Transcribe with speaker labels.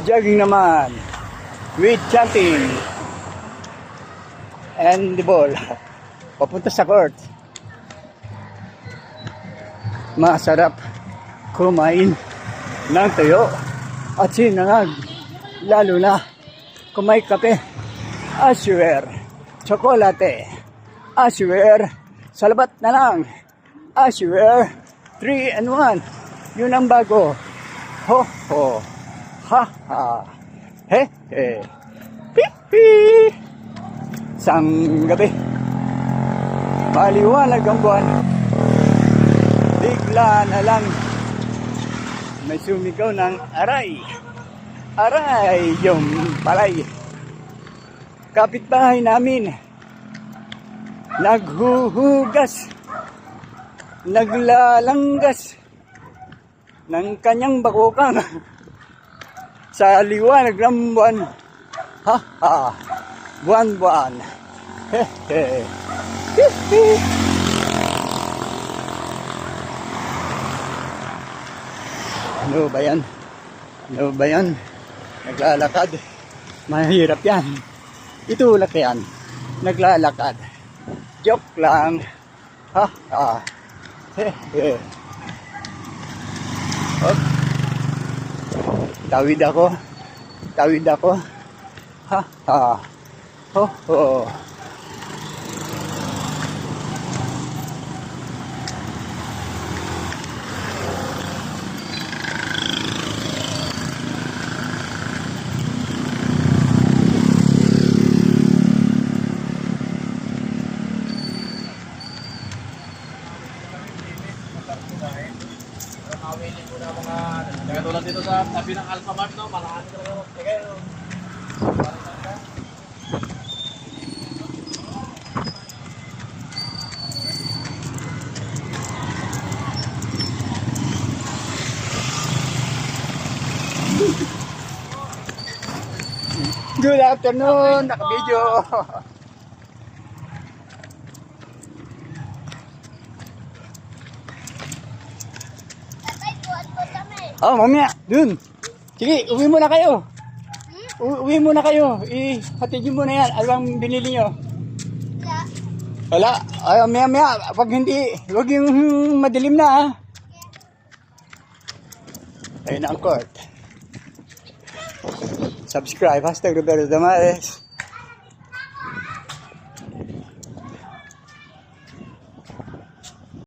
Speaker 1: Jogging naman. With chanting. And the ball. Papunta sa court. Masarap kumain ng tuyo at sinangag. Lalo na kung may kape. Aswear. Chocolate. Aswear. Salabat na lang. Aswear. 3-in-1. Yun ang bago. Ho ho. Ha ha. He he. Pipi. Sang gabi. Maliwanag ang buwan. Bigla na lang may sumigaw ng aray. Aray yung palay. Kapitbahay namin naghuhugas, naglalanggas ng kanyang bakukang sa liwanag ng buwan. Ha ha. Buwan-buwan. He he. He he. Ano ba yan? Ano ba yan? Naglalakad. Mahirap yan. Itulak yan. Naglalakad. Joke lang. Ha ha. He he. Oh. Tawid ako. Tawid ako. Ha ha. Ho ho.
Speaker 2: Mawili ko na mga katulad dito sa tabi ng Alphamart, no? Marami talaga magtagay, no?
Speaker 1: Good afternoon, naka-video. Oh, mamaya, dun. Sige, uwi muna kayo. Uwi muna kayo. Ihatid mo na yan. Ano bang binili nyo? Wala. Ay, maya. Pag hindi, huwag yung madilim na, ha. Ayun ang court. Subscribe. #Roberto Damares.